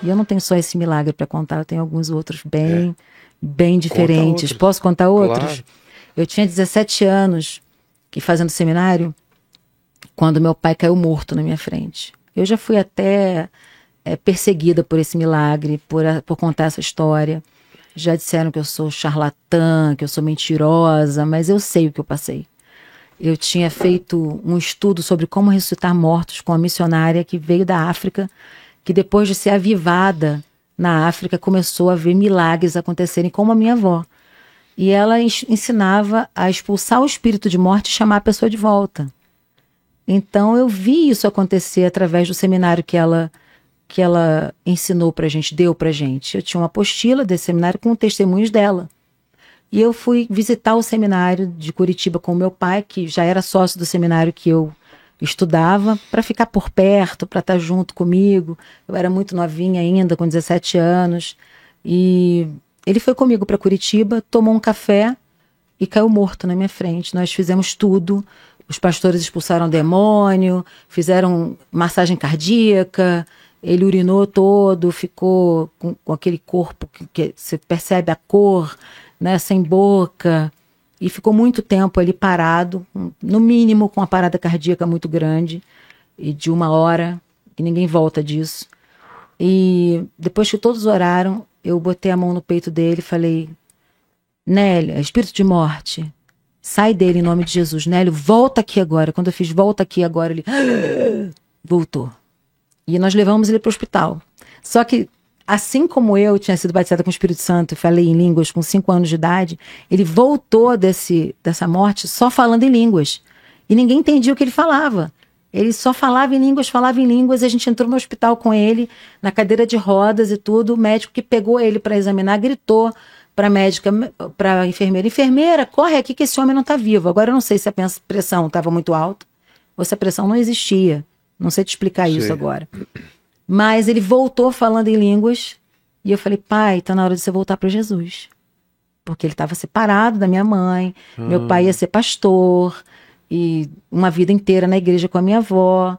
E eu não tenho só esse milagre para contar, eu tenho alguns outros bem diferentes. Posso contar outros? Claro. Eu tinha 17 anos, que fazendo seminário, quando meu pai caiu morto na minha frente. Eu já fui até perseguida por esse milagre, por contar essa história. Já disseram que eu sou charlatã, que eu sou mentirosa, mas eu sei o que eu passei. Eu tinha feito um estudo sobre como ressuscitar mortos com uma missionária que veio da África, que depois de ser avivada na África, começou a ver milagres acontecerem como a minha avó. E ela ensinava a expulsar o espírito de morte e chamar a pessoa de volta. Então eu vi isso acontecer através do seminário que ela ensinou pra gente, deu pra gente. Eu tinha uma apostila desse seminário com testemunhos dela. E eu fui visitar o seminário de Curitiba com o meu pai, que já era sócio do seminário que eu estudava, para ficar por perto, para estar junto comigo. Eu era muito novinha ainda, com 17 anos. E ele foi comigo para Curitiba, tomou um café e caiu morto na minha frente. Nós fizemos tudo. Os pastores expulsaram o demônio, fizeram massagem cardíaca, ele urinou todo, ficou com aquele corpo que você percebe a cor, né, sem boca, e ficou muito tempo ali parado, no mínimo com uma parada cardíaca muito grande, e de 1 hora, e ninguém volta disso. E depois que todos oraram, eu botei a mão no peito dele e falei: Nélio, espírito de morte, sai dele em nome de Jesus. Nélio, volta aqui agora. Quando eu fiz volta aqui agora, ele voltou. E nós levamos ele para o hospital. Só que, assim como eu tinha sido batizada com o Espírito Santo e falei em línguas com 5 anos de idade, ele voltou dessa morte só falando em línguas. E ninguém entendia o que ele falava. Ele só falava em línguas, e a gente entrou no hospital com ele, na cadeira de rodas e tudo. O médico que pegou ele para examinar gritou para a médica, para a enfermeira: enfermeira, corre aqui que esse homem não está vivo. Agora eu não sei se a pressão estava muito alta ou se a pressão não existia. Não sei te explicar isso agora. Mas ele voltou falando em línguas e eu falei: pai, está na hora de você voltar para Jesus. Porque ele estava separado da minha mãe, meu pai ia ser pastor, e uma vida inteira na igreja com a minha avó.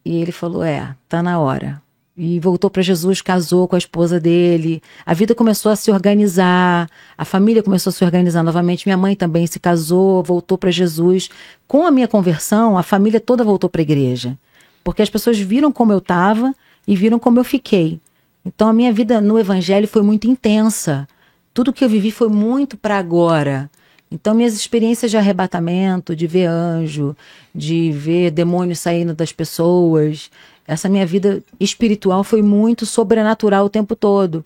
E ele falou: tá na hora. E voltou para Jesus, casou com a esposa dele. A vida começou a se organizar, a família começou a se organizar novamente. Minha mãe também se casou, voltou para Jesus. Com a minha conversão, a família toda voltou para a igreja. Porque as pessoas viram como eu estava e viram como eu fiquei. Então a minha vida no evangelho foi muito intensa. Tudo que eu vivi foi muito para agora. Então minhas experiências de arrebatamento, de ver anjo, de ver demônios saindo das pessoas, essa minha vida espiritual foi muito sobrenatural o tempo todo.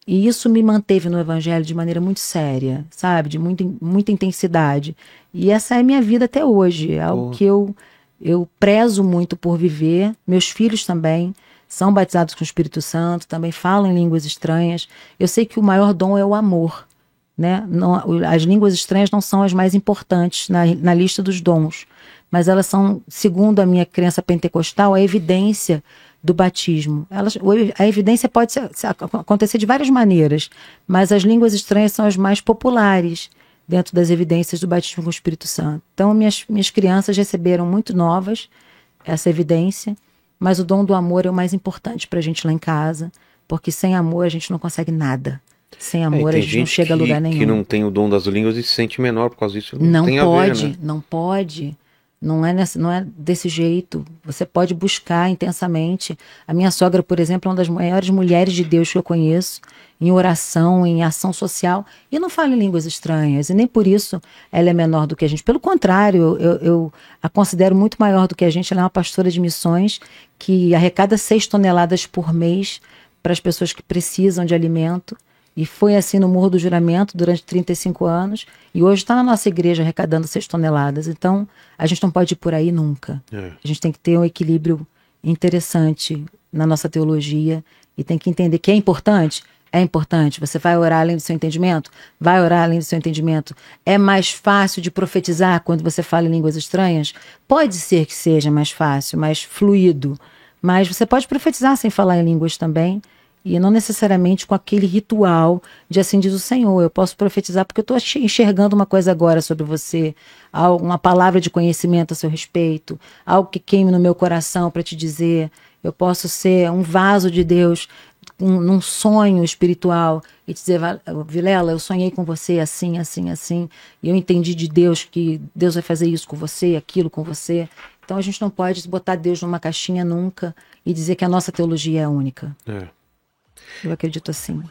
E isso me manteve no evangelho de maneira muito séria, sabe? De muita intensidade. E essa é a minha vida até hoje. É algo que eu prezo muito por viver. Meus filhos também são batizados com o Espírito Santo, também falam em línguas estranhas. Eu sei que o maior dom é o amor, né? Não, as línguas estranhas não são as mais importantes na lista dos dons, mas elas são, segundo a minha crença pentecostal, a evidência do batismo. A evidência pode acontecer de várias maneiras, mas as línguas estranhas são as mais populares dentro das evidências do batismo com o Espírito Santo. Então, minhas crianças receberam muito novas essa evidência, mas o dom do amor é o mais importante para a gente lá em casa, porque sem amor a gente não consegue nada. Sem amor a gente não chega a lugar nenhum. Que não tem o dom das línguas e se sente menor por causa disso. Não tem pode, a ver, né? não pode. Não é desse jeito. Você pode buscar intensamente. A minha sogra, por exemplo, é uma das maiores mulheres de Deus que eu conheço, em oração, em ação social, e não fala em línguas estranhas, e nem por isso ela é menor do que a gente. Pelo contrário, eu a considero muito maior do que a gente. Ela é uma pastora de missões que arrecada 6 toneladas por mês para as pessoas que precisam de alimento. E foi assim no Morro do Juramento durante 35 anos. E hoje está na nossa igreja arrecadando 6 toneladas. Então, a gente não pode ir por aí nunca. A gente tem que ter um equilíbrio interessante na nossa teologia. E tem que entender que é importante. É importante. Você vai orar além do seu entendimento? Vai orar além do seu entendimento. É mais fácil de profetizar quando você fala em línguas estranhas? Pode ser que seja mais fácil, mais fluido. Mas você pode profetizar sem falar em línguas também. E não necessariamente com aquele ritual de assim diz o Senhor. Eu posso profetizar porque eu estou enxergando uma coisa agora sobre você, uma palavra de conhecimento a seu respeito, algo que queime no meu coração para te dizer. Eu posso ser um vaso de Deus num sonho espiritual e dizer, Vilela, eu sonhei com você assim, assim, assim, e eu entendi de Deus que Deus vai fazer isso com você, aquilo com você. Então a gente não pode botar Deus numa caixinha nunca e dizer que a nossa teologia é única. Eu acredito assim.